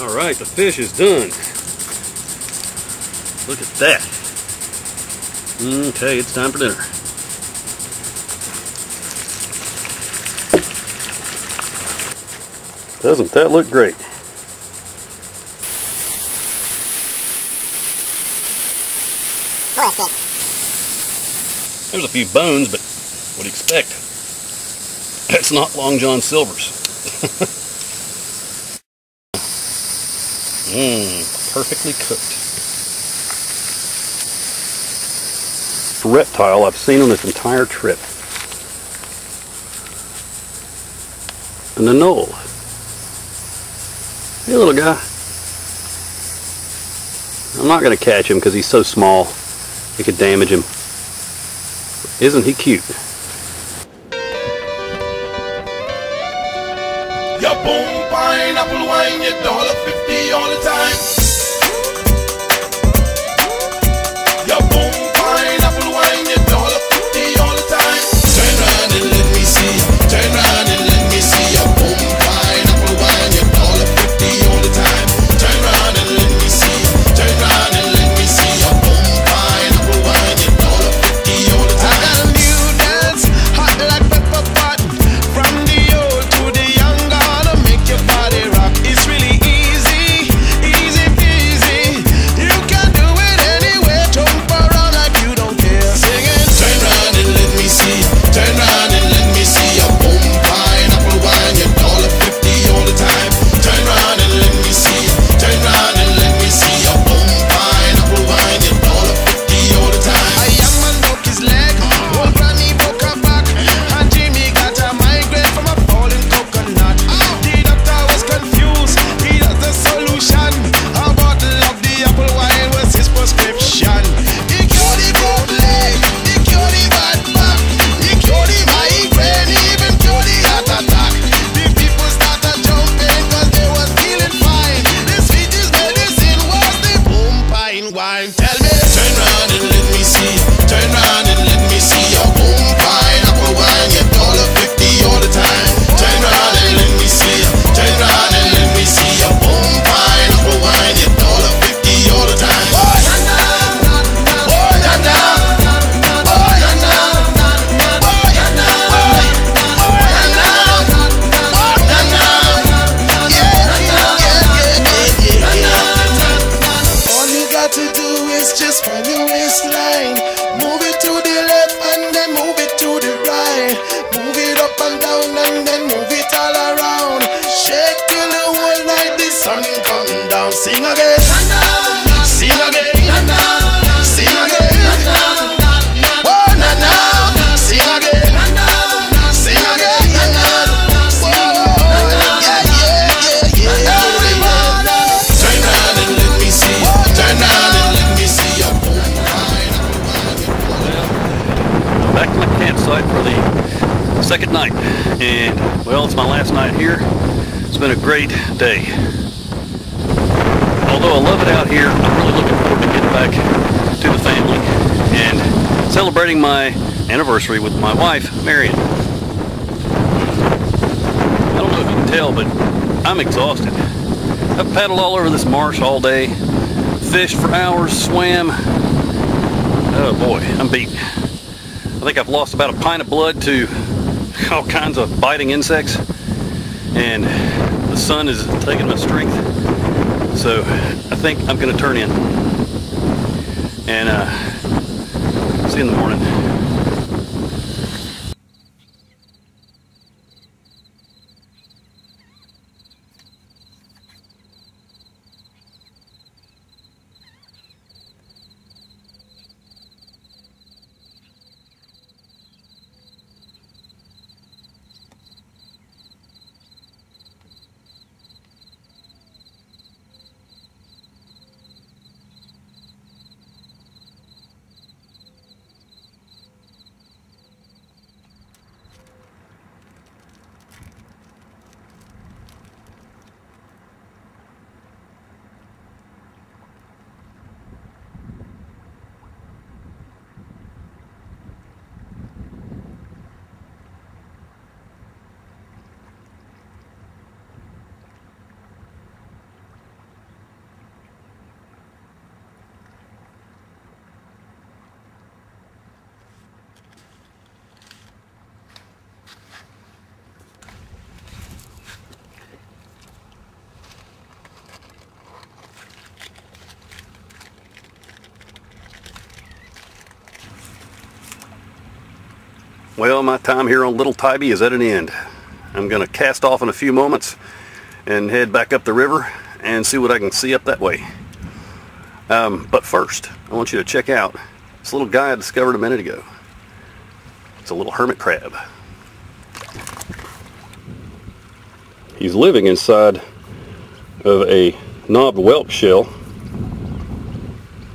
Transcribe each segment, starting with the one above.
Alright, the fish is done. Look at that. Okay, it's time for dinner. Doesn't that look great? There's a few bones, but what do you expect? That's not Long John Silver's. Perfectly cooked. Reptile I've seen on this entire trip. And the knoll. Hey, little guy. I'm not going to catch him because he's so small it could damage him. Isn't he cute? Your boom pineapple wine, your $1.50 all the time. Your boom pineapple wine, your $1.50 all the time. Turn around and let me see. Turn around and let me see your boom pineapple wine, your $1.50 all the time. Turn around and let me see. Turn around and let me see your boom pineapple wine, your $1.50 all the time. I got a new dance, hot like pepper pot. From the old to the young, gonna make your body rock. It's really easy, easy peasy. You can do it anywhere. Jump around like you don't care. Sing it. Turn around and let me see. Turn around and let me see your boom pineapple wine, your $1.50 all the time. Turn around and let me see. Turn around and let me see your boom pineapple wine, your $1.50 all the time. A young man broke his leg, old granny broke her back, and Jimmy got a migraine from a falling coconut. The doctor was confused, he has the solution. A bottle of the apple wine was his prescription. He cured the broke leg, he cured the bad back, he cured the migraine, he even cured the heart attack. The people started jumping cause they was feeling fine. The sweetest medicine was the boom pine wine. Tell me. Turn around and let me see. Turn around and let me see your boom pineapple wine, your $1.50 all the time. Turn around and let me see. Turn around and let me see your boom pineapple wine, your $1.50 all the time. Oh, na na, oh, na na, oh, na na, oh, na na, oh, na na, oh, na na, yeah. All you got to do is just find your waistline. Move it to the left and then move it to the right. Move it up and down and then move it all around. Shake till the whole night the sun come down. Sing again, sing again, sing again. Oh na na, sing again, sing again. Turn around and let me see. Turn around and let me see your boom pineapple wine. Back to the campsite for the second night. And, well, it's my last night here. It's been a great day. Although I love it out here, I'm really looking forward to getting back to the family and celebrating my anniversary with my wife, Marion. I don't know if you can tell, but I'm exhausted. I've paddled all over this marsh all day, fished for hours, swam. Oh boy, I'm beat. I think I've lost about a pint of blood to all kinds of biting insects, and the sun is taking my strength. So I think I'm going to turn in and see you in the morning. Well, my time here on Little Tybee is at an end. I'm going to cast off in a few moments and head back up the river and see what I can see up that way. But first, I want you to check out this little guy I discovered a minute ago. It's a little hermit crab. He's living inside of a knobbed whelk shell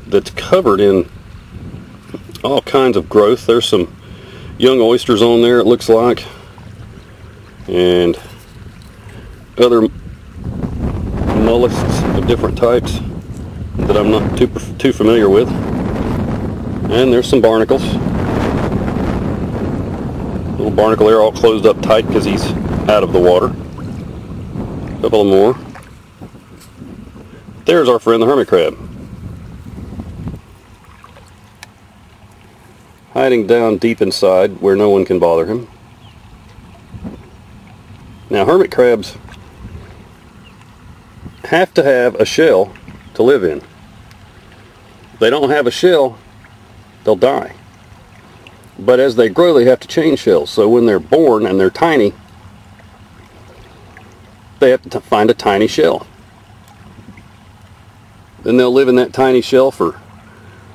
that's covered in all kinds of growth. There's some young oysters on there, it looks like, and other mollusks of different types that I'm not too familiar with. And there's some barnacles. Little barnacle there, all closed up tight because he's out of the water. A couple more. There's our friend the hermit crab, hiding down deep inside where no one can bother him. Now, hermit crabs have to have a shell to live in. If they don't have a shell, they'll die. But as they grow, they have to change shells. So when they're born and they're tiny, they have to find a tiny shell. Then they'll live in that tiny shell for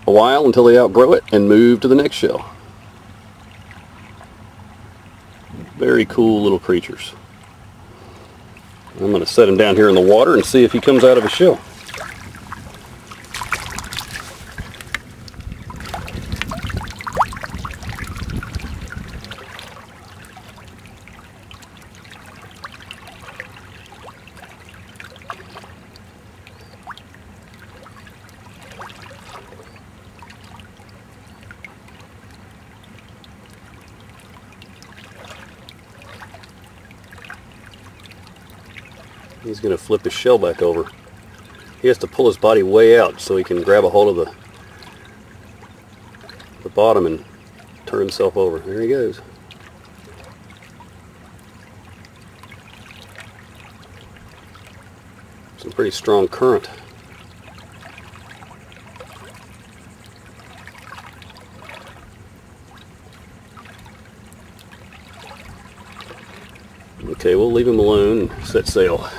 a while until they outgrow it and move to the next shell. Very cool little creatures. I'm going to set him down here in the water and see if he comes out of his shell. He's going to flip his shell back over. He has to pull his body way out so he can grab a hold of the bottom and turn himself over. There he goes. Some pretty strong current. Okay, we'll leave him alone and set sail.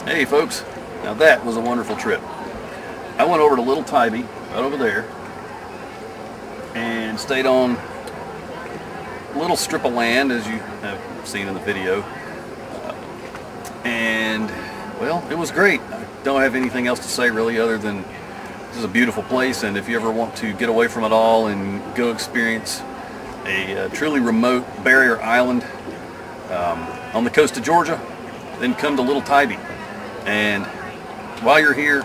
Hey folks, now that was a wonderful trip. I went over to Little Tybee, right over there, and stayed on a little strip of land, as you have seen in the video. And, well, it was great. I don't have anything else to say really other than this is a beautiful place, and if you ever want to get away from it all and go experience a truly remote barrier island on the coast of Georgia, then come to Little Tybee. And while you're here,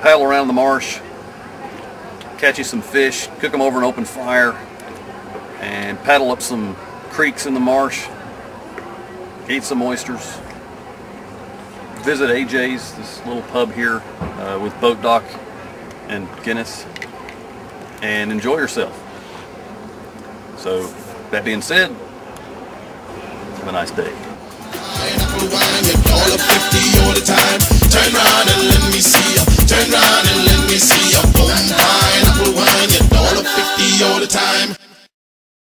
paddle around the marsh, catch you some fish, cook them over an open fire, and paddle up some creeks in the marsh, eat some oysters, visit AJ's, this little pub here with boat dock and Guinness, and enjoy yourself. So, that being said, have a nice day. $1.50 all the time. Turn round and let me see ya. Turn round and let me see ya. Boom, pineapple wine, $1.50 all the time.